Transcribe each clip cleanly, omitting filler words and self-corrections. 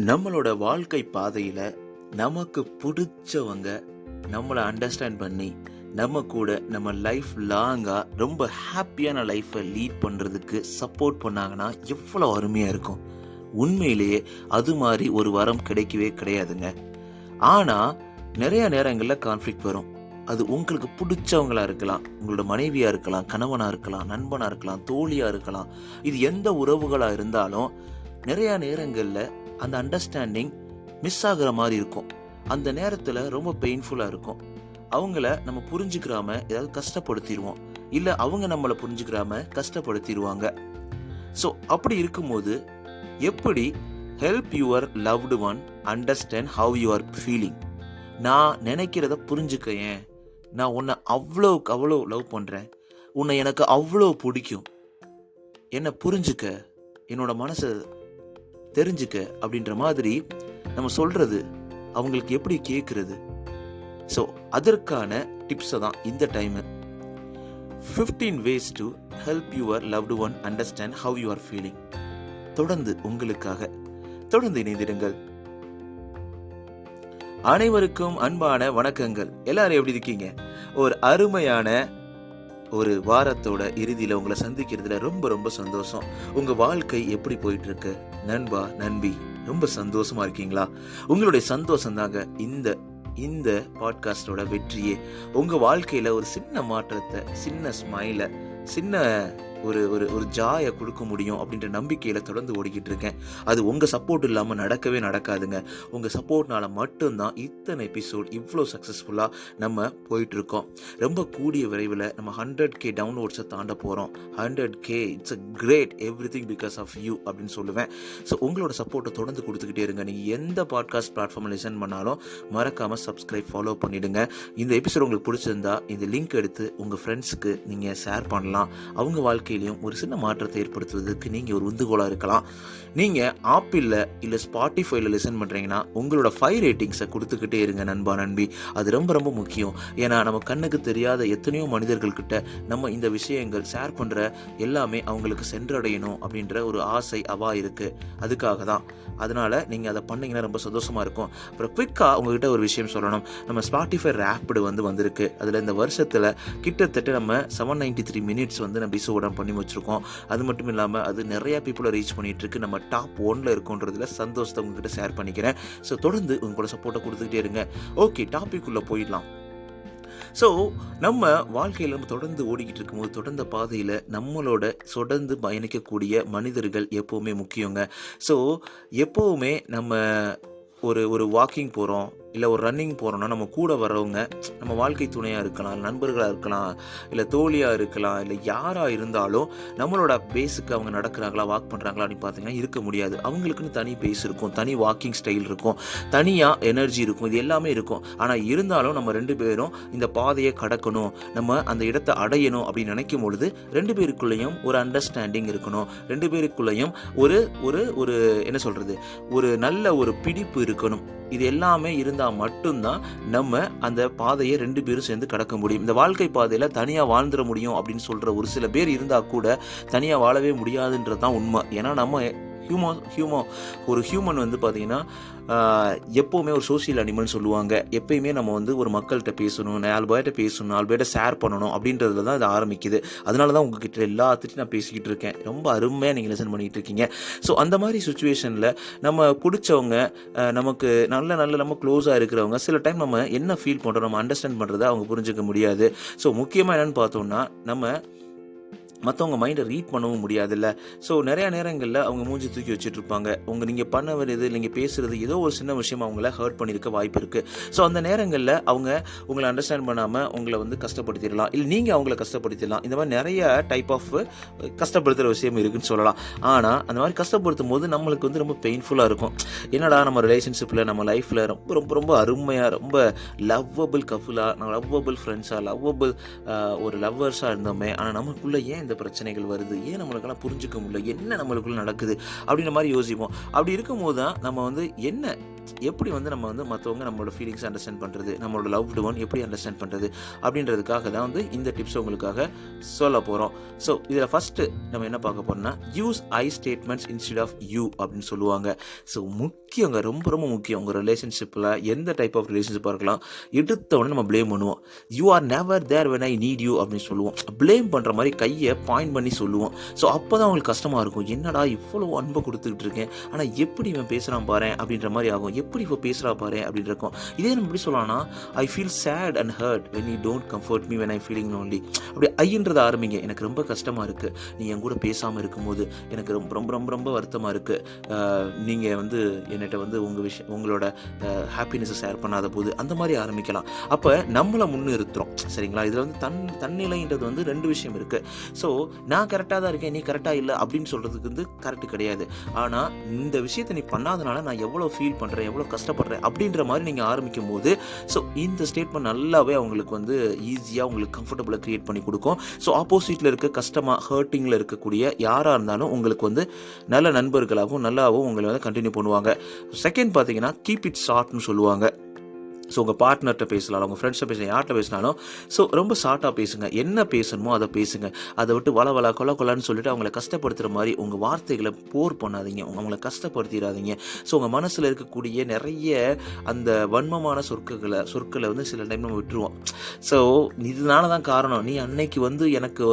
நம்மளோட வாழ்க்கை பாதையில நமக்கு பிடிச்சவங்க நம்மளை அண்டர்ஸ்டாண்ட் பண்ணி நம்ம கூட நம்ம லைஃப் லாங்கா ரொம்ப ஹாப்பியான லைஃப்பை லீட் பண்றதுக்கு சப்போர்ட் பண்ணாங்கன்னா எவ்வளோ அருமையா இருக்கும். உண்மையிலேயே அது மாதிரி ஒரு வரம் கிடைக்கவே கிடையாதுங்க. ஆனா நிறைய நேரங்களில் கான்ஃப்ளிக்ட் வரும். அது உங்களுக்கு பிடிச்சவங்களா இருக்கலாம், உங்களோட மனைவியா இருக்கலாம், கணவனா இருக்கலாம், நண்பனா இருக்கலாம், தோழியா இருக்கலாம். இது எந்த உறவுகளா இருந்தாலும் நிறைய நேரங்களில் அந்த அண்டர்ஸ்டாண்டிங் மிஸ் ஆகுற மாதிரி இருக்கும். அந்த நேரத்தில் ரொம்ப பெயின்ஃபுல்லாக இருக்கும். அவங்கள நம்ம புரிஞ்சுக்கிறாம ஏதாவது கஷ்டப்படுத்திடுவோம், இல்லை அவங்க நம்மளை புரிஞ்சுக்கிறாம கஷ்டப்படுத்திடுவாங்க. ஸோ அப்படி இருக்கும்போது எப்படி help your loved one understand how you are feeling. நான் நினைக்கிறத புரிஞ்சுக்க, ஏன் நான் உன்னை அவ்வளோக்கு அவ்வளோ லவ் பண்ணுறேன், உன்னை எனக்கு அவ்வளோ பிடிக்கும், என்னை புரிஞ்சுக்க, என்னோட மனசை தெரிஞ்சுக்க அப்படின்ற மாதிரி நம்ம சொல்றது அவங்களுக்கு எப்படி கேட்கறது. ஸோ அதற்கான டிப்ஸை தான் இந்த time 15 ways to help your loved one understand how you are feeling. தொடர்ந்து உங்களுக்காக தொடர்ந்து இணைந்திருங்கள். அனைவருக்கும் அன்பான வணக்கங்கள். எல்லாரும் எப்படி இருக்கீங்க? ஒரு அருமையான ஒரு வாரத்தோட இறுதியில் உங்களை சந்திக்கிறதுல ரொம்ப ரொம்ப சந்தோஷம். உங்க வாழ்க்கை எப்படி போயிட்டு இருக்கு நண்பா, நண்பி? ரொம்ப சந்தோஷமா இருக்கீங்களா? உங்களுடைய சந்தோஷம் தாங்க இந்த பாட்காஸ்டோட வெற்றியே. உங்க வாழ்க்கையில ஒரு சின்ன மாற்றத்தை, சின்ன ஸ்மைலை, சின்ன ஒரு ஒரு ஒரு ஜாயை கொடுக்க முடியும் அப்படின்ற நம்பிக்கையில தொடர்ந்து ஓடிக்கிட்டு இருக்கேன். அது உங்க சப்போர்ட் இல்லாம நடக்கவே நடக்காதுங்க. உங்க சப்போர்ட்னால மட்டும்தான் இத்தனை எபிசோட் இவ்வளோ சக்சஸ்ஃபுல்லா நம்ம போயிட்டு இருக்கோம். ரொம்ப கூடிய விரைவில் நம்ம 100K டவுன்லோட்ஸை தாண்ட போறோம். 100K it's a great, everything because of you அப்படின்னு சொல்லுவேன். ஸோ உங்களோட சப்போர்ட்டை தொடர்ந்து கொடுத்துக்கிட்டே இருங்க. நீங்க எந்த பாட்காஸ்ட் பிளாட்ஃபார்ம் லிசன் பண்ணாலும் மறக்காம சப்ஸ்கிரைப், ஃபாலோ பண்ணிடுங்க. இந்த எபிசோட் உங்களுக்கு பிடிச்சிருந்தா இந்த லிங்க் எடுத்து உங்க ஃப்ரெண்ட்ஸுக்கு நீங்க ஷேர் பண்ணலாம். அவங்க வாழ்க்கையிலையும் ஒரு சின்ன மாற்றத்தை ஏற்படுத்துவதற்கு நீங்க ஒரு உந்துகோலா இருக்கலாம். நீங்க ஆப்பிள்ல இல்ல ஸ்பாட்டிஃபைல லிசன் பண்றீங்கன்னா உங்களோட 5 ரேட்டிங்ஸை கொடுத்துக்கிட்டே இருங்க நண்பா, நண்பி. அது ரொம்ப ரொம்ப முக்கியம். ஏன்னா நம்ம கண்ணுக்கு தெரியாத எத்தனையோ மனிதர்கள் கிட்ட நம்ம இந்த விஷயங்கள் ஷேர் பண்ற எல்லாமே அவங்களுக்கு சென்றடையணும் அப்படின்ற ஒரு ஆசை அவா இருக்கு. அதுக்காக தான். அதனால நீங்க அதை பண்ணீங்கன்னா ரொம்ப சந்தோஷமா இருக்கும். அப்புறம் குவிக்கா உங்ககிட்ட ஒரு விஷயம் சொல்லணும். நம்ம ஸ்பாட்டிஃபை ரேப்பிடு வந்திருக்கு. அதுல இந்த வருஷத்துல கிட்டத்தட்ட நம்ம 793 மினிட்ஸ் நம்ம எபிசோட பண்ணி வச்சிருக்கோம். அது மட்டும் இல்லாம அது நிறைய பீப்புளை ரீச் பண்ணிட்டு இருக்கு. நம்ம டாப் 1ல இருக்கோன்றதுல சந்தோஷத்தை உங்ககிட்ட ஷேர் பண்ணிக்கிறேன். ஸோ தொடர்ந்து உங்களோட சப்போர்ட்டை கொடுத்துக்கிட்டே இருங்க. ஓகே, டாபிக் உள்ள போயிடலாம். ஸோ நம்ம வாழ்க்கையில் நம்ம தொடர்ந்து ஓடிக்கிட்டு இருக்கும்போது தொடர்ந்த பாதையில் நம்மளோட தொடர்ந்து பயணிக்கக்கூடிய மனிதர்கள் எப்போவுமே முக்கியங்க. ஸோ எப்போவுமே நம்ம ஒரு வாக்கிங் போகிறோம், இல்லை ஒரு ரன்னிங் போகிறோம்னா நம்ம கூட வரவங்க நம்ம வாழ்க்கை துணையாக இருக்கலாம், நண்பர்களாக இருக்கலாம், இல்லை தோழியாக இருக்கலாம், இல்லை யாராக இருந்தாலும் நம்மளோட பேஸுக்கு அவங்க நடக்கிறாங்களா, வாக் பண்ணுறாங்களா அப்படின்னு பார்த்தீங்கன்னா இருக்க முடியாது. அவங்களுக்குன்னு தனி பேஸ் இருக்கும், தனி வாக்கிங் ஸ்டைல் இருக்கும், தனியாக எனர்ஜி இருக்கும், இது எல்லாமே இருக்கும். ஆனால் இருந்தாலும் நம்ம 2 பேரும் இந்த பாதையை கடக்கணும், நம்ம அந்த இடத்தை அடையணும் அப்படின்னு நினைக்கும் பொழுது 2 பேருக்குள்ளேயும் ஒரு அண்டர்ஸ்டாண்டிங் இருக்கணும். 2 பேருக்குள்ளேயும் ஒரு ஒரு ஒரு என்ன சொல்கிறது, ஒரு நல்ல ஒரு பிடிப்பு இருக்கணும். இது எல்லாமே இருந்தால் மட்டும்தான் நம்ம அந்த பாதையை 2 பேரும் சேர்ந்து கடக்க முடியும். இந்த வாழ்க்கை பாதையில் தனியாக வாழ்ந்துட முடியும் அப்படின்னு சொல்கிற ஒரு சில பேர் இருந்தால் கூட தனியாக வாழவே முடியாதுன்றது தான் உண்மை. ஏன்னா நம்ம ஒரு ஹியூமன் பார்த்தீங்கன்னா எப்போவுமே ஒரு சோசியல் அனிமல் சொல்லுவாங்க. எப்பயுமே நம்ம ஒரு மக்கள்கிட்ட பேசணும், 4 பேர்கிட்ட பேசணும், 4 பேர்கிட்ட ஷேர் பண்ணணும் அப்படின்றதுல தான் இது ஆரம்பிக்குது. அதனால தான் உங்ககிட்ட எல்லாத்துட்டையும் நான் பேசிக்கிட்டு இருக்கேன். ரொம்ப அருமையாக நீங்கள் லெசன் பண்ணிகிட்டு இருக்கீங்க. ஸோ அந்த மாதிரி சுச்சுவேஷனில் நம்ம பிடிச்சவங்க, நமக்கு நல்ல நம்ம க்ளோஸாக இருக்கிறவங்க சில டைம் நம்ம என்ன ஃபீல் பண்ணுறோம், நம்ம அண்டர்ஸ்டாண்ட் பண்ணுறதை அவங்க புரிஞ்சுக்க முடியாது. ஸோ முக்கியமாக என்னென்னு பார்த்தோம்னா நம்ம மற்றவங்க மைண்டை ரீட் பண்ணவும் முடியாதுல்ல. ஸோ நிறையா நேரங்களில் அவங்க மூஞ்சி தூக்கி வச்சுட்டு இருப்பாங்க. நீங்கள் பண்ண வேண்டியது, நீங்கள் பேசுகிறது ஏதோ ஒரு சின்ன விஷயம் அவங்கள ஹர்ட் பண்ணியிருக்க வாய்ப்பு இருக்குது. ஸோ அந்த நேரங்களில் அவங்க உங்களை அண்டர்ஸ்டாண்ட் பண்ணாமல் உங்களை கஷ்டப்படுத்திடலாம், இல்லை நீங்கள் அவங்கள கஷ்டப்படுத்திடலாம். இந்த மாதிரி நிறைய டைப் ஆஃப் கஷ்டப்படுத்துகிற விஷயம் இருக்குதுன்னு சொல்லலாம். ஆனால் அந்த மாதிரி கஷ்டப்படுத்தும் போது நம்மளுக்கு ரொம்ப பெயின்ஃபுல்லாக இருக்கும். என்னடா நம்ம ரிலேஷன்ஷிப்பில், நம்ம லைஃப்பில் ரொம்ப ரொம்ப ரொம்ப அருமையாக, ரொம்ப லவ்வபிள் கப்புலாக, லவ்வபிள் ஃப்ரெண்ட்ஸாக, லவ்வபிள் ஒரு லவ்வர்ஸாக இருந்தோமே, ஆனால் நமக்குள்ளே ஏன் இந்த பிரச்சனைகள் வருது, ஏன் நம்மளுக்கெல்லாம் புரிஞ்சுக்க முடியல, என்ன நம்மளுக்குள்ள நடக்குது அப்படின்ற மாதிரி யோசிப்போம். அப்படி இருக்கும்போது தான் நம்ம என்ன எப்படி வந்து நம்ம வந்து மற்றவங்க நம்மளோட ஃபீலிங்ஸ் அண்டர்ஸ்டாண்ட் பண்ணுறது, நம்மளோட லவ்டு ஒன் எப்படி அண்டர்ஸ்டாண்ட் பண்ணுறது அப்படின்றதுக்காக தான் வந்து இந்த டிப்ஸ் உங்களுக்காக சொல்ல போகிறோம். ஸோ இதில் ஃபஸ்ட்டு நம்ம என்ன பார்க்க போகிறோம்னா, use I statements instead of you அப்படின்னு சொல்லுவாங்க. ஸோ முக்கியங்க, ரொம்ப ரொம்ப முக்கியம். உங்கள் ரிலேஷன்ஷிப்பில் எந்த டைப் ஆஃப் ரிலேஷன்ஷிப்பாக இருக்கலாம், எடுத்த உடனே நம்ம ப்ளேம் பண்ணுவோம். You are never there when I need you அப்படின்னு சொல்லுவோம். ப்ளேம் பண்ணுற மாதிரி கையை பாயிண்ட் பண்ணி சொல்லுவோம். ஸோ அப்போ தான் அவங்களுக்கு கஷ்டமாக இருக்கும். என்னடா இவ்வளோ அன்பை கொடுத்துக்கிட்டு இருக்கேன், ஆனால் எப்படி இவன் பேசுகிறான் பாரு அப்படின்ற மாதிரி ஆகும். எப்படி இப்போ பேசுகிறா பாரு அப்படின்னு இருக்கும். இதே நம்ம எப்படி சொல்லலாம்னா, I feel sad and hurt when you don't comfort me when I feeling lonely. அப்படி ஐன்றதை ஆரம்பிங்க. எனக்கு ரொம்ப கஷ்டமாக இருக்குது, நீ என் கூட பேசாமல் இருக்கும்போது எனக்கு ரொம்ப ரொம்ப ரொம்ப ரொம்ப வருத்தமாக இருக்குது, நீங்கள் வந்து என்கிட்ட வந்து உங்களோட ஹாப்பினஸை ஷேர் பண்ணாத போது, அந்த மாதிரி ஆரம்பிக்கலாம். அப்போ நம்மளை முன்னிறுத்துறோம். சரிங்களா? இதில் வந்து தன்னிலைன்றது வந்து 2 விஷயம் இருக்குது. ஸோ நான் கரெக்டாக தான் இருக்கேன், நீ கரெக்டாக இல்லை அப்படின்னு சொல்கிறதுக்கு வந்து கரெக்டு கிடையாது. ஆனால் இந்த விஷயத்தை நீ பண்ணாதனால நான் எவ்வளோ ஃபீல் பண்ணுறேன், எவ்வளோ கஷ்டப்படுறேன் அப்படின்ற மாதிரி நீங்கள் ஆரம்பிக்கும் போது, ஸோ இந்த ஸ்டேட்மெண்ட் நல்லாவே அவங்களுக்கு வந்து ஈஸியாக உங்களுக்கு கம்ஃபர்டபுளாக க்ரியேட் பண்ணி கொடுக்கும். ஸோ ஆப்போசிட்டில் இருக்க கஷ்டமாக ஹர்ட்டிங்கில் இருக்கக்கூடிய யாராக இருந்தாலும் உங்களுக்கு வந்து நல்ல நண்பர்களாகவும் நல்லாவும் உங்களை வந்து கண்டினியூ பண்ணுவாங்க. செகண்ட் பார்த்தீங்கன்னா, கீப் இட் ஷார்ட்னு சொல்லுவாங்க. ஸோ உங்கள் பார்ட்னர்கிட்ட பேசலாம், உங்கள் ஃப்ரெண்ட்ஸை பேசலாம், யார்கிட்ட பேசினாலும் ஸோ ரொம்ப ஷார்ட்டாக பேசுங்க. என்ன பேசணுமோ அதை பேசுங்க. அதை விட்டு வள கொலான்னு சொல்லிட்டு அவங்கள கஷ்டப்படுத்துகிற மாதிரி உங்கள் வார்த்தைகளை போர் பண்ணாதீங்க, அவங்கள கஷ்டப்படுத்திடாதீங்க. ஸோ உங்கள் மனசில் இருக்கக்கூடிய நிறைய அந்த வன்மமான சொற்களை வந்து சில டைம் நம்ம விட்டுருவோம். ஸோ இதனால தான் காரணம், நீ அன்னைக்கு வந்து எனக்கு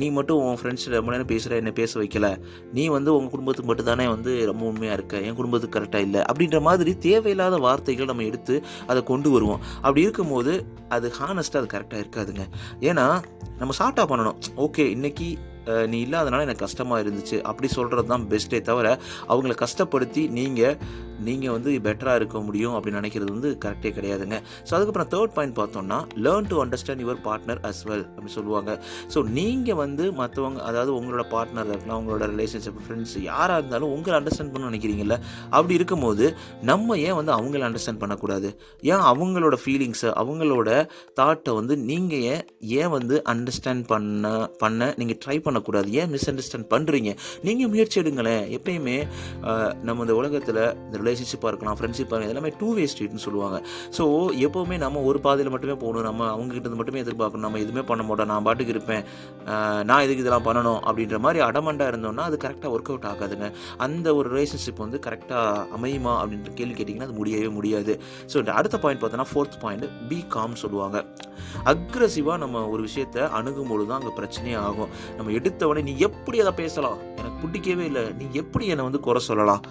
நீ மட்டும் உன் ஃப்ரெண்ட்ஸ் ரொம்ப நேரம் பேசுகிற, என்னை பேச வைக்கல, நீ வந்து உங்கள் குடும்பத்துக்கு மட்டும் தானே வந்து ரொம்ப உண்மையாக இருக்க, என் குடும்பத்துக்கு கரெக்டாக இல்லை அப்படின்ற மாதிரி தேவையில்லாத வார்த்தைகள் நம்ம எடுத்து அதை கொண்டு வருவோம். அப்படி இருக்கும்போது அது ஹானஸ்ட்டாக அது கரெக்டாக இருக்காதுங்க. ஏன்னா நம்ம ஷார்ட்டாக பண்ணணும். ஓகே, இன்னைக்கு நீ இல்லாதனால எனக்கு கஷ்டமாக இருந்துச்சு அப்படி சொல்கிறது தான் பெஸ்ட்டே தவிர, அவங்கள கஷ்டப்படுத்தி நீங்கள் வந்து பெட்டராக இருக்க முடியும் அப்படின்னு நினைக்கிறது வந்து கரெக்டே கிடையாதுங்க. ஸோ அதுக்கப்புறம் தேர்ட் பாயிண்ட் பார்த்தோம்னா, learn to understand your partner as well அப்படின்னு சொல்லுவாங்க. ஸோ நீங்கள் வந்து மற்றவங்க, அதாவது உங்களோட பார்ட்னர் இருக்கலாம், உங்களோட ரிலேஷன்ஷிப், ஃப்ரெண்ட்ஸ் யாராக இருந்தாலும் உங்களை அண்டர்ஸ்டாண்ட் பண்ண நினைக்கிறீங்கல்ல. அப்படி இருக்கும்போது நம்ம ஏன் வந்து அவங்கள அண்டர்ஸ்டாண்ட் பண்ணக்கூடாது? ஏன் அவங்களோட ஃபீலிங்ஸை, அவங்களோட தாட்டை வந்து நீங்கள் ஏன் வந்து அண்டர்ஸ்டாண்ட் பண்ண நீங்கள் ட்ரை பண்ணக்கூடாது? ஏன் மிஸ் அண்டர்ஸ்டாண்ட் பண்ணுறீங்க? நீங்கள் முயற்சி எடுங்களேன். எப்பயுமே நம்ம இந்த உலகத்தில் இந்த ரிலேஷன்ஷிப்பாக இருக்கலாம், ஃப்ரெண்ட்ஷிப்பாக இருக்கலாம், எல்லாமே 2 வே ஸ்ட்ரீட்னு சொல்லுவாங்க. ஸோ எப்போவுமே நம்ம ஒரு பாதையில் மட்டுமே போகணும், நம்ம அவங்ககிட்ட மட்டுமே எதிர்பார்க்கணும், நம்ம எதுவுமே பண்ண மாட்டோம், நான் பாட்டுக்கு இருப்பேன், நான் எதுக்கு இதெல்லாம் பண்ணணும் அப்படின்ற மாதிரி அடமண்டாக இருந்தோம்னா அது கரெக்டாக ஒர்க் அவுட் ஆகாதுங்க. அந்த ஒரு ரிலேஷன்ஷிப் வந்து கரெக்டாக அமையுமா அப்படின்ற கேள்வி கேட்டிங்கன்னா அது முடியவே முடியாது. ஸோ இந்த அடுத்த பாயிண்ட் பார்த்தோன்னா, 4th பாயிண்ட், பி காம் சொல்லுவாங்க. அக்ரெசிவாக நம்ம ஒரு விஷயத்தை அணுகும்போது தான் அங்கே பிரச்சனையே ஆகும். நம்ம எடுத்தவொடனே நீ எப்படி அதை பேசலாம், எனக்கு பிடிக்கவே இல்லை, நீ எப்படி என்னை வந்து குறை சொல்லலாம்,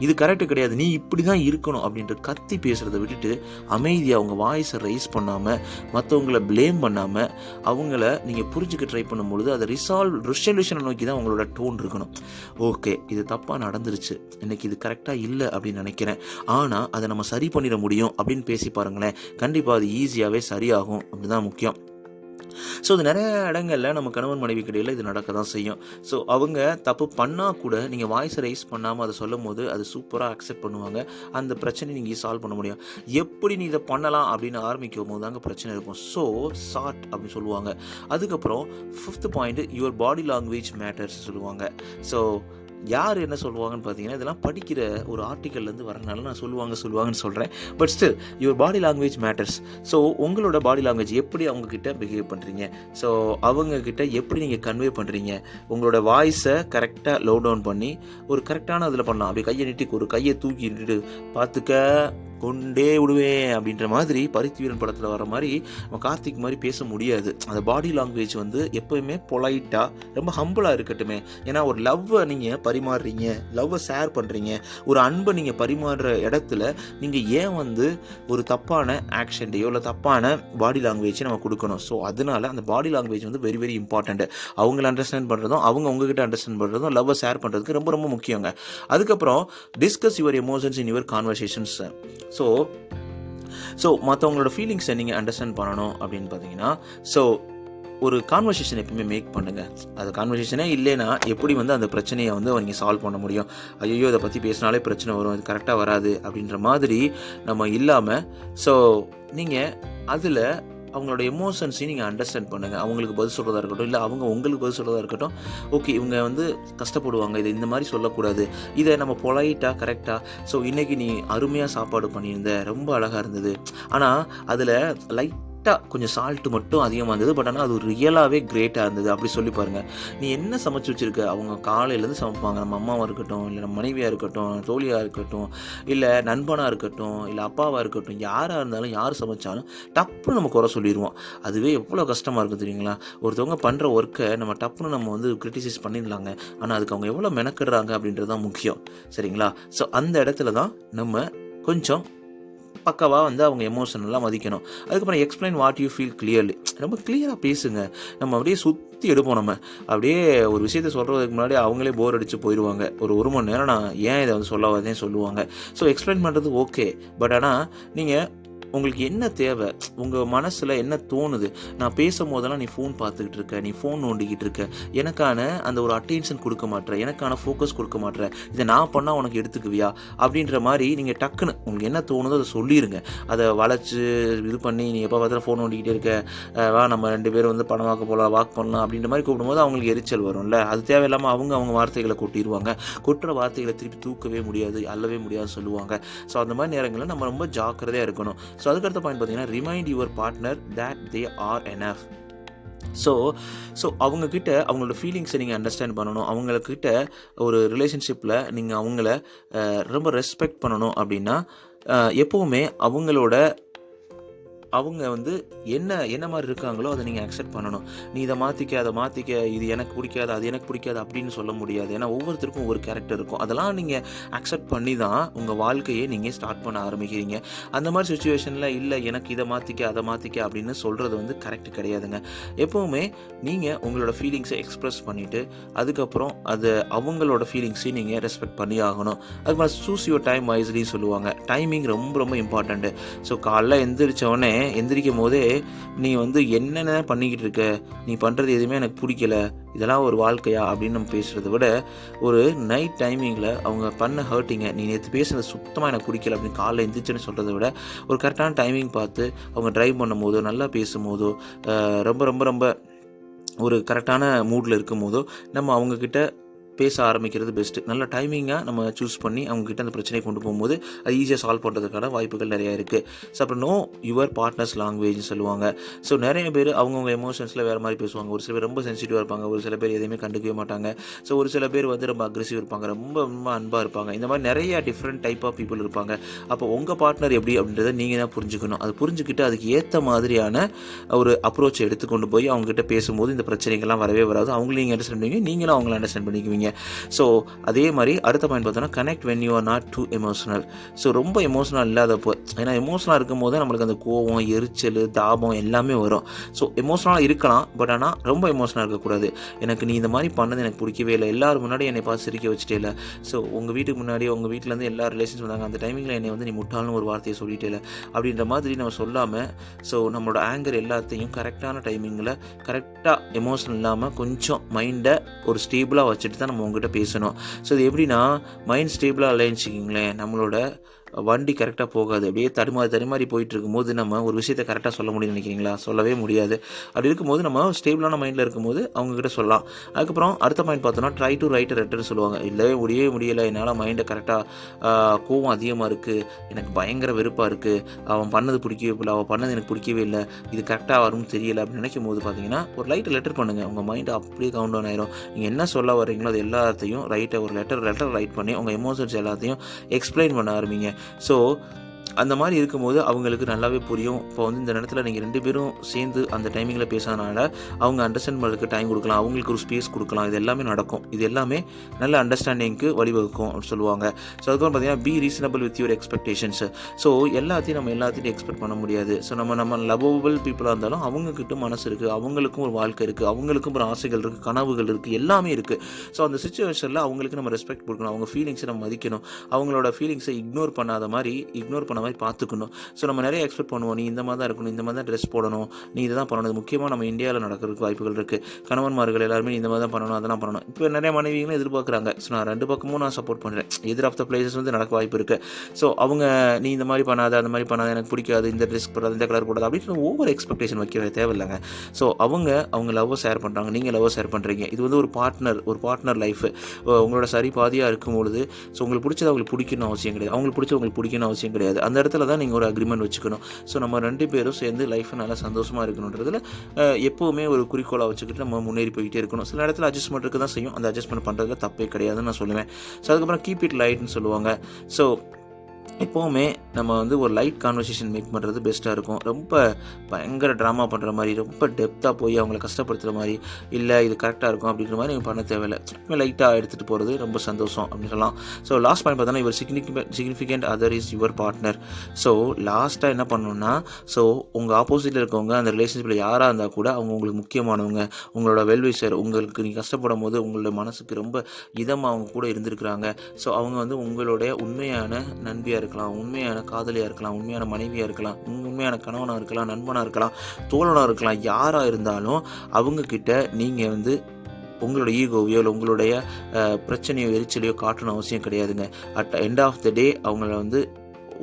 இது கரெக்டு கிடையாது, நீ இப்படி தான் இருக்கணும் அப்படின்ட்டு கத்தி பேசுகிறத விட்டுட்டு அமைதியாக அவங்க வாய்ஸை ரைஸ் பண்ணாமல், மற்றவங்கள ப்ளேம் பண்ணாமல், அவங்கள நீங்கள் புரிஞ்சுக்க ட்ரை பண்ணும்பொழுது அதை ரெசல்யூஷனை நோக்கி தான் அவங்களோட டோன் இருக்கணும். ஓகே, இது தப்பாக நடந்துருச்சு, இன்றைக்கி இது கரெக்டாக இல்லை அப்படின்னு நினைக்கிறேன், ஆனால் அதை நம்ம சரி பண்ணிட முடியும் அப்படின்னு பேசி பாருங்களேன். கண்டிப்பாக அது ஈஸியாகவே சரியாகும். அப்படிதான் முக்கியம். ஸோ இது நிறைய இடங்களில் நம்ம கணவன் மனைவி கிடையில் இது நடக்க தான் செய்யும். ஸோ அவங்க தப்பு பண்ணால் கூட நீங்கள் வாய்ஸ் ரைஸ் பண்ணாமல் அதை சொல்லும் போது அது சூப்பராக அக்செப்ட் பண்ணுவாங்க. அந்த பிரச்சனை நீங்கள் சால்வ் பண்ண முடியும். எப்படி நீ இதை பண்ணலாம் அப்படின்னு ஆரம்பிக்கும் போது அங்கே பிரச்சனை இருக்கும். ஸோ சார்ட் அப்படின்னு சொல்லுவாங்க. அதுக்கப்புறம் 5th point, your body language matters சொல்லுவாங்க. ஸோ யார் என்ன சொல்லுவாங்கன்னு பார்த்தீங்கன்னா, இதெல்லாம் படிக்கிற ஒரு ஆர்டிக்கல்லேருந்து வரனால நான் சொல்லுவாங்கன்னு சொல்கிறேன். But still your body language matters. So உங்களோட பாடி லாங்குவேஜ் எப்படி அவங்கக்கிட்ட பிஹேவ் பண்ணுறீங்க, ஸோ அவங்கக்கிட்ட எப்படி நீங்கள் கன்வே பண்ணுறீங்க, உங்களோட வாய்ஸை கரெக்டாக லோ டவுன் பண்ணி ஒரு கரெக்டான இதில் பண்ணலாம். அப்படி கையை நீட்டி ஒரு கையை தூக்கி நிட்டுட்டு பார்த்துக்க கொண்டே விடுவேன் அப்படின்ற மாதிரி பருத்தி வீரன் படத்தில் வர மாதிரி நம்ம கார்த்திக் மாதிரி பேச முடியாது. அந்த பாடி லாங்குவேஜ் வந்து எப்போயுமே பொலைட்டாக ரொம்ப ஹம்பிளாக இருக்கட்டுமே. ஏன்னா ஒரு லவ்வை நீங்கள் பரிமாறுறீங்க, லவ்வை ஷேர் பண்ணுறீங்க, ஒரு அன்பை நீங்கள் பரிமாறுற இடத்துல நீங்கள் ஏன் வந்து ஒரு தப்பான ஆக்ஷன்டையோ இல்லை தப்பான பாடி லாங்குவேஜை நம்ம கொடுக்கணும். ஸோ அதனால அந்த பாடி லாங்குவேஜ் வந்து வெரி வெரி இம்பார்ட்டண்ட். அவங்கள அண்டர்ஸ்டாண்ட் பண்ணுறதும் அவங்க உங்ககிட்ட அண்டர்ஸ்டாண்ட் பண்ணுறதும் லவ்வை ஷேர் பண்ணுறதுக்கு ரொம்ப ரொம்ப முக்கியங்க. அதுக்கப்புறம் discuss your emotions in your conversations. So மற்றவங்களோட ஃபீலிங்ஸை நீங்கள் அண்டர்ஸ்டாண்ட் பண்ணணும் அப்படின்னு பார்த்தீங்கன்னா, ஸோ ஒரு கான்வர்சேஷன் எப்பவுமே மேக் பண்ணுங்கள். அது கான்வர்சேஷனே இல்லைன்னா எப்படி வந்து அந்த பிரச்சனையை வந்து நீங்கள் சால்வ் பண்ண முடியும்? ஐயோ இதை பற்றி பேசினாலே பிரச்சனை வரும், இது கரெக்டாக வராது அப்படின்ற மாதிரி நம்ம இல்லாமல், ஸோ நீங்கள் அதில் அவங்களோட எமோஷன்ஸையும் நீங்கள் அண்டர்ஸ்டாண்ட் பண்ணுங்கள். அவங்களுக்கு பதில் சொல்கிறதா இருக்கட்டும், இல்லை அவங்க உங்களுக்கு பதில் சொல்கிறதா இருக்கட்டும். ஓகே, இவங்க வந்து கஷ்டப்படுவாங்க, இதை இந்த மாதிரி சொல்லக்கூடாது, இதை நம்ம பொலைட்டாக கரெக்டாக. ஸோ இன்றைக்கி நீ அருமையாக சாப்பாடு பண்ணியிருந்த, ரொம்ப அழகாக இருந்தது, ஆனால் அதில் லைட்டாக கொஞ்சம் சால்ட்டு மட்டும் அதிகமாக இருந்தது, பட் ஆனால் அது ரியலாகவே கிரேட்டாக இருந்தது, அப்படி சொல்லி பாருங்கள். நீ என்ன சமைச்சு வச்சுருக்க, அவங்க காலையிலேருந்து சமைப்பாங்க. நம்ம அம்மாவாக இருக்கட்டும், இல்லை நம்ம மனைவியாக இருக்கட்டும், தோழியாக இருக்கட்டும், இல்லை நண்பனாக இருக்கட்டும், இல்லை அப்பாவாக இருக்கட்டும், யாராக இருந்தாலும் யார் சமைச்சாலும் டப்புன்னு நம்ம குறை சொல்லிடுவோம். அதுவே எவ்வளோ கஷ்டமாக இருக்கும் தெரியுங்களா? ஒருத்தவங்க பண்ணுற ஒர்க்கை நம்ம டப்புன்னு நம்ம வந்து கிரிட்டிசைஸ் பண்ணிடலாங்க, ஆனால் அதுக்கு அவங்க எவ்வளோ மெனக்கிடுறாங்க அப்படின்றது தான் முக்கியம். சரிங்களா? ஸோ அந்த இடத்துல தான் நம்ம கொஞ்சம் பக்காவாக வந்து அவங்க எமோஷனெல்லாம் மதிக்கணும். அதுக்கப்புறம் explain what you feel clearly. ரொம்ப கிளியராக பேசுங்க. நம்ம அப்படியே சுற்றி எடுப்போம். நம்ம அப்படியே ஒரு விஷயத்தை சொல்கிறதுக்கு முன்னாடி அவங்களே போர் அடித்து போயிடுவாங்க. ஒரு மணி நேரம் நான் ஏன் இதை வந்து சொல்ல வரதேன்னு சொல்லுவாங்க. ஸோ எக்ஸ்பிளைன் பண்ணுறது ஓகே, பட் ஆனால் நீங்கள் உங்களுக்கு என்ன தேவை, உங்கள் மனசில் என்ன தோணுது, நான் பேசும் போதெல்லாம் நீ ஃபோன் பார்த்துக்கிட்டு இருக்க, நீ ஃபோன் நோண்டிக்கிட்டு இருக்க, எனக்கான அந்த ஒரு அட்டென்ஷன் கொடுக்க மாட்டேற, எனக்கான ஃபோக்கஸ் கொடுக்க மாட்டேற, இதை நான் பண்ணால் உனக்கு எடுத்துக்குவியா அப்படின்ற மாதிரி நீங்கள் டக்குன்னு உங்களுக்கு என்ன தோணுதோ அதை சொல்லிடுங்க. அதை வளைச்சி இது பண்ணி நீ எப்போ பார்த்தாலும் ஃபோன் நோண்டிக்கிட்டே இருக்க, வா நம்ம 2 பேரும் வந்து படம் வாக்க போகலாம், வாக் பண்ணலாம் அப்படின்ற மாதிரி கூப்பிடும்போது அவங்களுக்கு எரிச்சல் வரும்ல. அது தேவையில்லாமல் அவங்க வார்த்தைகளை கொட்டிடுவாங்க. கொட்டுற வார்த்தைகளை திருப்பி தூக்கவே முடியாது, அள்ளவே முடியாது சொல்லுவாங்க. ஸோ அந்த மாதிரி நேரங்களில் நம்ம ரொம்ப ஜாக்கிரதையாக இருக்கணும். ஸோ அதுக்கடுத்த பாயிண்ட் பார்த்தீங்கன்னா, remind your partner that they are enough. So அவங்கக்கிட்ட அவங்களோட ஃபீலிங்ஸை நீங்கள் அண்டர்ஸ்டாண்ட் பண்ணணும். அவங்கக்கிட்ட ஒரு ரிலேஷன்ஷிப்பில் நீங்கள் அவங்கள ரொம்ப ரெஸ்பெக்ட் பண்ணணும். அப்படின்னா எப்போவுமே அவங்க வந்து என்ன மாதிரி இருக்காங்களோ அதை நீங்கள் அக்செப்ட் பண்ணணும். நீ இதை மாற்றிக்க, அதை மாற்றிக்க, இது எனக்கு பிடிக்காது, அது எனக்கு பிடிக்காது அப்படின்னு சொல்ல முடியாது. ஏன்னா ஒவ்வொருத்தருக்கும் ஒரு கேரக்டர் இருக்கும். அதெல்லாம் நீங்கள் அக்செப்ட் பண்ணி தான் உங்கள் வாழ்க்கையை நீங்கள் ஸ்டார்ட் பண்ண ஆரம்பிக்கிறீங்க. அந்த மாதிரி சுச்சுவேஷனில் இல்லை எனக்கு இதை மாற்றிக்க, அதை மாற்றிக்க அப்படின்னு சொல்கிறது வந்து கரெக்ட் கிடையாதுங்க. எப்போவுமே நீங்கள் உங்களோட ஃபீலிங்ஸை எக்ஸ்ப்ரெஸ் பண்ணிவிட்டு அதுக்கப்புறம் அதை அவங்களோட ஃபீலிங்ஸையும் நீங்கள் ரெஸ்பெக்ட் பண்ணி ஆகணும். அதுக்கப்புறம் சூஸ் யுவர் டைம் வைஸ்லின்னு சொல்லுவாங்க. டைமிங் ரொம்ப ரொம்ப இம்பார்ட்டண்ட்டு. ஸோ காலைல எந்திரிக்கும் போதே நீ வந்து என்னென்ன பண்ணிக்கிட்டு இருக்க, நீ பண்ணுறது எதுவுமே எனக்கு பிடிக்கல, இதெல்லாம் ஒரு வாழ்க்கையா அப்படின்னு நம்ம பேசுகிறத விட, ஒரு நைட் டைமிங்கில் அவங்க பண்ண ஹர்ட்டிங்க, நீ நேற்று பேசுகிறது சுத்தமாக எனக்கு பிடிக்கல அப்படின்னு காலைல எந்திரிச்சுன்னு சொல்கிறத விட, ஒரு கரெக்டான டைமிங் பார்த்து அவங்க ட்ரைவ் பண்ணும் போதோ, நல்லா பேசும்போதோ, ரொம்ப ரொம்ப ரொம்ப ஒரு கரெக்டான மூடில் இருக்கும் போதோ நம்ம அவங்கக்கிட்ட பேச ஆரம்பிக்கிறது பெஸ்ட்டு. நல்ல டைமிங்காக நம்ம சூஸ் பண்ணி அவங்ககிட்ட அந்த பிரச்சனையை கொண்டு போகும்போது அது ஈஸியாக சால்வ் பண்ணுறதுக்கான வாய்ப்புகள் நிறையா இருக்குது. ஸோ அப்புறம் நோ யுவர் பார்ட்னர்ஸ் லாங்குவேஜ்னு சொல்லுவாங்க. ஸோ நிறைய பேர் அவங்கவுங்க எமோஷன்ஸில் வேறு மாதிரி பேசுவாங்க. ஒரு சில பேர் ரொம்ப சென்சிட்டிவாக இருப்பாங்க, ஒரு சில பேர் எதையுமே கண்டுக்கவே மாட்டாங்க. ஸோ ஒரு சில பேர் வந்து ரொம்ப அக்ரெசிவ் இருப்பாங்க, ரொம்ப ரொம்ப அன்பாக இருப்பாங்க. இந்த மாதிரி நிறைய டிஃப்ரெண்ட் டைப் ஆஃப் பீப்புள் இருப்பாங்க. அப்போ உங்கள் பார்ட்னர் எப்படி அப்படின்றத நீங்கள் தான் புரிஞ்சுக்கணும். அது புரிஞ்சுக்கிட்டு அதுக்கு ஏற்ற மாதிரியான ஒரு அப்ரோச்சை எடுத்துக்கொண்டு போய் அவங்ககிட்ட பேசும்போது இந்த பிரச்சனைகள்லாம் வரவே வராது. அவங்களும் நீங்கள் அண்டர்ஸ்டாண்ட் பண்ணுவீங்க, நீங்களும் அவங்கள அண்டர்ஸ்டாண்ட் பண்ணிக்குவீங்க. ஸோ அதே மாதிரி அடுத்த பாயிண்ட் பார்த்தோன்னா, connect when you are not too emotional. So ரொம்ப எமோஷனல் இல்லாதப்போ, ஏன்னா எமோஷனலாக இருக்கும் போது நம்மளுக்கு அந்த கோவம், எரிச்சல், தாபம் எல்லாமே வரும். ஸோ எமோஷனலாக இருக்கலாம், பட் ஆனால் ரொம்ப எமோஷனலாக இருக்கக்கூடாது. எனக்கு நீ இந்த மாதிரி பண்ணது எனக்கு பிடிக்கவே இல்லை, எல்லோரும் முன்னாடி என்னை பார்த்து சிரிக்க வச்சுட்டே இல்லை, ஸோ உங்கள் வீட்டுக்கு முன்னாடி உங்கள் வீட்டிலேருந்து எல்லா ரிலேஷன்ஸ் வந்தாங்க, அந்த டைமிங்கில் என்னை வந்து நீ முட்டாள்னு ஒரு வார்த்தையை சொல்லிட்டே இல்லை அப்படின்ற மாதிரி நம்ம சொல்லாமல், ஸோ நம்மளோட ஆங்கர் எல்லாத்தையும் கரெக்டான டைமிங்கில் கரெக்டாக எமோஷனல் இல்லாமல் கொஞ்சம் மைண்டை ஒரு ஸ்டேபிளாக வச்சுட்டு தான் நம்ம உங்ககிட்ட பேசணும். ஸோ இது எப்படின்னா, மைண்ட் ஸ்டேபிளாக இல்லைன்னு வச்சுக்கிங்களேன், நம்மளோட வண்டி கரெக்டாக போகாது. அப்படியே தடுமாறி போயிட்டு இருக்கும்போது நம்ம ஒரு விஷயத்தை கரெக்டாக சொல்ல முடியும்னு நினைக்கிறீங்களா? சொல்லவே முடியாது. அப்படி இருக்கும்போது நம்ம ஸ்டேபிளான மைண்டில் இருக்கும்போது அவங்கக்கிட்ட சொல்லலாம். அதுக்கப்புறம் அடுத்த பாயிண்ட் பார்த்தோன்னா, ட்ரை டு ரைட் லெட்டர்னு சொல்லுவாங்க. இல்லவே முடியலை, என்னால் மைண்டை கரெக்டாக கோவம் அதிகமாக இருக்குது, எனக்கு பயங்கர வெறுப்பாக இருக்குது, அவன் பண்ணது பிடிக்கவே இல்லை, அவன் பண்ணது எனக்கு பிடிக்கவே இல்லை, இது கரெக்டாக வரும்னு தெரியலை அப்படின்னு நினைக்கும் போது பார்த்தீங்கன்னா, ஒரு ரைட்டு லெட்டர் பண்ணுங்கள். உங்கள் மைண்டு அப்படியே கவுண்ட் டவுன் ஆயிரும். நீங்கள் என்ன சொல்ல வரீங்களோ அது எல்லாத்தையும் ஒரு லெட்டர் ரைட் பண்ணி உங்கள் எமோஷன்ஸ் எல்லாத்தையும் எக்ஸ்பிளைன் பண்ண ஆரம்பிங்க. ஸோ அந்த மாதிரி இருக்கும்போது அவங்களுக்கு நல்லாவே புரியும். இப்போ வந்து இந்த நேரத்தில் நீங்கள் 2 பேரும் சேர்ந்து அந்த டைமிங்கில் பேசுறதுனால அவங்க அண்டர்ஸ்டாண்ட் பண்ணுறதுக்கு டைம் கொடுக்கலாம், அவங்களுக்கு ஒரு ஸ்பேஸ் கொடுக்கலாம். இது எல்லாமே நடக்கும். இது எல்லாமே நல்ல அண்டர்ஸ்டாண்டிங்க்கு வழிவகுக்கும் அப்படின்னு சொல்லுவாங்க. ஸோ அதுக்கப்புறம் பார்த்தீங்கன்னா, be reasonable with your expectations. So நம்ம எல்லாத்தையும் எக்ஸ்பெக்ட் பண்ண முடியாது. ஸோ நம்ம லவபிள் பீப்புளாக இருந்தாலும் அவங்கக்கிட்ட மனசு இருக்குது, அவங்களுக்கும் ஒரு வாழ்க்கை இருக்குது, அவங்களுக்கும் ஒரு ஆசைகள் இருக்குது, கனவுகள் இருக்குது, எல்லாமே இருக்குது. ஸோ அந்த சிச்சுவேஷனில் அவங்களுக்கு நம்ம ரெஸ்பெக்ட் கொடுக்கணும், அவங்க ஃபீலிங்ஸை நம்ம மதிக்கணும். அவங்களோட ஃபீலிங்ஸை இக்னோர் டெவலப் பண்ண மாதிரி பார்த்துக்கணும். ஸோ நம்ம நிறைய எக்ஸ்பெக்ட் பண்ணுவோம், நீ இந்த மாதிரி தான் இருக்கணும், இந்த மாதிரி தான் ட்ரெஸ் போடணும், நீ இதை தான் பண்ணணும். முக்கியமாக நம்ம இந்தியாவில் நடக்கிறதுக்கு வாய்ப்புகள் இருக்குது. கணவன்மார்கள் எல்லாருமே இந்த மாதிரி தான் பண்ணணும், அதெல்லாம் பண்ணணும். இப்போ நிறைய மனைவிகளும் எதிர்பார்க்குறாங்க. ஸோ நான் 2 பக்கமும் நான் சப்போர்ட் பண்ணுறேன். எதிர் ஆஃப் த பிளேசஸ் வந்து நடக்க வாய்ப்பு இருக்குது. ஸோ அவங்க நீ இந்த மாதிரி பண்ணாத, அந்த மாதிரி பண்ணாத, எனக்கு பிடிக்காது, இந்த ட்ரெஸ் போடாது, இந்த கலர் போடாது அப்படின்னு ஓவர் எக்ஸ்பெக்டேஷன் வைக்க தேவையில்லைங்க. ஸோ அவங்க லவ்வை ஷேர் பண்ணுறாங்க, நீங்கள் லவ்வை ஷேர் பண்ணுறீங்க. இது வந்து ஒரு பார்ட்னர் லைஃப். உங்களோட சரி பாதியாக இருக்கும்பொழுது ஸோ உங்களுக்கு பிடிச்சது அவங்களுக்கு பிடிக்கணும் அவசியம் கிடையாது, அவங்களுக்கு பிடிச்ச உங்களுக்கு பிடிக்கணும் அவசியம் கிடையாது. அந்த இடத்துல தான் நீங்கள் ஒரு அக்ரிமெண்ட் வச்சுக்கணும். ஸோ நம்ம 2 பேரும் சேர்ந்து லைஃப்பை நல்லா சந்தோஷமாக இருக்கணுன்றதுல எப்போவுமே ஒரு குறிக்கோளாக வச்சுக்கிட்டு நம்ம முன்னேறி போய்கிட்டே இருக்கணும். சில இடத்துல அட்ஜஸ்ட்மெண்ட் இருக்க தான் செய்யும். அந்த அட்ஜஸ்ட்மெண்ட் பண்ணுறதுல தப்பே கிடையாதுன்னு நான் சொல்லுவேன். ஸோ அதுக்கப்புறம் கீப் இட் லைட்னு சொல்லுவாங்க. ஸோ எப்போவுமே நம்ம வந்து ஒரு லைட் கான்வர்சேஷன் மேக் பண்ணுறது பெஸ்ட்டாக இருக்கும். ரொம்ப பயங்கர ட்ராமா பண்ணுற மாதிரி, ரொம்ப டெப்த்தாக போய் அவங்கள கஷ்டப்படுத்துகிற மாதிரி, இல்லை இது கரெக்டாக இருக்கும் அப்படின்ற மாதிரி நீங்கள் பண்ண தேவையில்லை. லைட்டாக எடுத்துகிட்டு போகிறது ரொம்ப சந்தோஷம் அப்படின்னு சொல்லலாம். ஸோ லாஸ்ட் பாயிண்ட் பார்த்தோன்னா, இவர் significant other is your partner. So லாஸ்ட்டாக என்ன பண்ணணும்னா, ஸோ உங்கள் ஆப்போசிட்டில் இருக்கவங்க அந்த ரிலேஷன்ஷிப்பில் யாராக இருந்தால் கூட அவங்க உங்களுக்கு முக்கியமானவங்க, உங்களோட வெல்விஷர், உங்களுக்கு நீங்கள் கஷ்டப்படும் போது உங்களோட மனசுக்கு ரொம்ப இதமாக அவங்க கூட இருந்திருக்கிறாங்க. ஸோ அவங்க வந்து உங்களுடைய உண்மையான நண்பியாக இருக்கலாம், உண்மையான காதலியாக இருக்கலாம், உண்மையான மனைவியாக இருக்கலாம், உண்மையான கணவனாக இருக்கலாம், நண்பனாக இருக்கலாம், தோழனாக இருக்கலாம். யாராக இருந்தாலும் அவங்கக்கிட்ட நீங்கள் வந்து உங்களோட ஈகோவையோ இல்லை உங்களுடைய பிரச்சனையோ எரிச்சலையோ காட்டணும் அவசியம் கிடையாதுங்க. அட் எண்ட் ஆஃப் த டே அவங்கள வந்து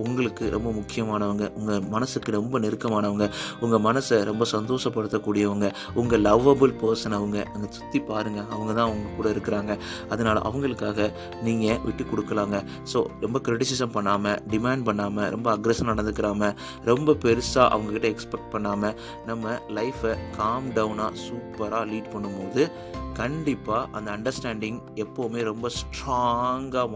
உங்களுக்கு ரொம்ப முக்கியமானவங்க, உங்கள் மனசுக்கு ரொம்ப நெருக்கமானவங்க, உங்கள் மனசை ரொம்ப சந்தோஷப்படுத்தக்கூடியவங்க, உங்கள் லவ்வபிள் பர்சன் அவங்க. அங்கே சுற்றி பாருங்கள், அவங்க தான் அவங்க கூட இருக்கிறாங்க. அதனால் அவங்களுக்காக நீங்கள் விட்டு கொடுக்கலாங்க. ஸோ ரொம்ப கிரிட்டிசிசம் பண்ணாமல், டிமாண்ட் பண்ணாமல், ரொம்ப அக்ரெஷன் நடந்துக்கிறாமல், ரொம்ப பெருசாக அவங்கக்கிட்ட எக்ஸ்பெக்ட் பண்ணாமல் நம்ம லைஃப்பை காம் டவுனாக சூப்பராக லீட் பண்ணும்போது கண்டிப்பாக அந்த அண்டர்ஸ்டாண்டிங் எப்போவுமே ரொம்ப ஸ்ட்ராங்காக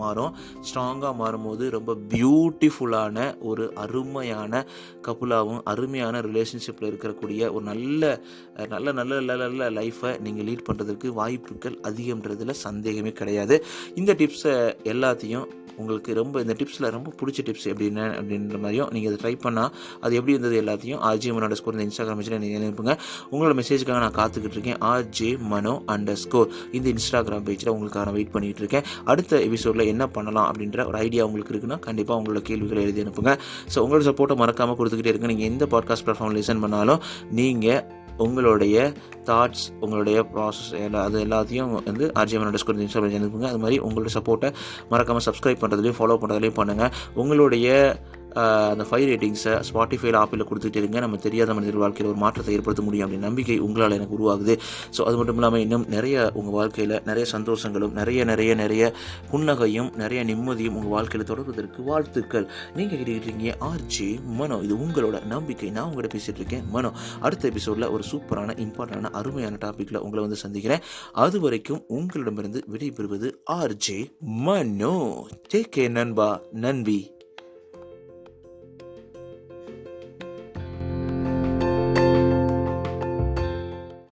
மாறும்போது ரொம்ப பியூட்டிஃபுல்லான ஒரு அருமையான கப்புலாகவும் அருமையான ரிலேஷன்ஷிப்பில் இருக்கக்கூடிய ஒரு நல்ல லைஃப்பை நீங்கள் லீட் பண்ணுறதுக்கு வாய்ப்புகள் அதிகம்ன்றதுல சந்தேகமே கிடையாது. இந்த டிப்ஸை எல்லாத்தையும் உங்களுக்கு இந்த டிப்ஸில் ரொம்ப பிடிச்ச டிப்ஸ் அப்படின்ற மாதிரியும் நீங்கள் அதை ட்ரை பண்ணால் அது எப்படி இருந்தது எல்லாத்தையும் RJ_Mano_ இந்த இன்ஸ்டாகிராம் பேஜில் நீங்கள் அனுப்புங்க. உங்களோட மெசேஜுக்காக நான் காத்துக்கிட்டு இருக்கேன். RJ_Mano_ இந்த இன்ஸ்டாகிராம் பேஜில் உங்களுக்காக நான் வெயிட் பண்ணிகிட்டு இருக்கேன். அடுத்த எபிசோடில் என்ன பண்ணலாம் அப்படின்ற ஒரு ஐடியா உங்களுக்கு இருக்குன்னா கண்டிப்பாக உங்களோட கேள்விகளை எழுதி அனுப்புங்க. ஸோ உங்களோட சப்போர்ட்டை மறக்காமல் கொடுத்துக்கிட்டே இருங்க. நீங்கள் எந்த பாட்காஸ்ட் பிளாட்ஃபார்ம் லிசன் பண்ணாலும் நீங்கள் உங்களுடைய தாட்ஸ், உங்களுடைய ப்ராசஸ் அது எல்லாத்தையும் வந்து RJ_Mano_ இந்த இன்ஸ்டாகிராம் அனுப்புங்க. அது மாதிரி உங்களோட சப்போர்ட்டை மறக்காமல் சப்ஸ்கிரைப் பண்ணுறதுலையும் ஃபாலோ பண்ணுறதுலையும் பண்ணுங்கள். உங்களுடைய அந்த 5 ரேட்டிங்ஸை ஸ்பாட்டிஃபைல ஆப்பில் கொடுத்துட்டே இருங்க. நம்ம தெரியாத மனிதர் வாழ்க்கையில் ஒரு மாற்றத்தை ஏற்படுத்த முடியும் அப்படின்னு நம்பிக்கை உங்களால் எனக்கு உருவாகுது. ஸோ அது மட்டும் இல்லாமல் இன்னும் நிறைய உங்கள் வாழ்க்கையில் நிறைய சந்தோஷங்களும் நிறைய புன்னகையும் நிறைய நிம்மதியும் உங்கள் வாழ்க்கையில் தொடர்வதற்கு வாழ்த்துக்கள். நீங்கள் கேட்டுக்கிட்டீங்க RJ_Mano. இது உங்களோட நம்பிக்கை. நான் உங்கள்கிட்ட பேசிகிட்டு இருக்கேன் மனோ. அடுத்த எபிசோடில் ஒரு சூப்பரான இம்பார்ட்டண்டான அருமையான டாப்பிக்கில் உங்களை வந்து சந்திக்கிறேன். அது வரைக்கும் உங்களிடமிருந்து விடைபெறுவது RJ_Mano. டேக் கேர் நண்பா, நன்பி.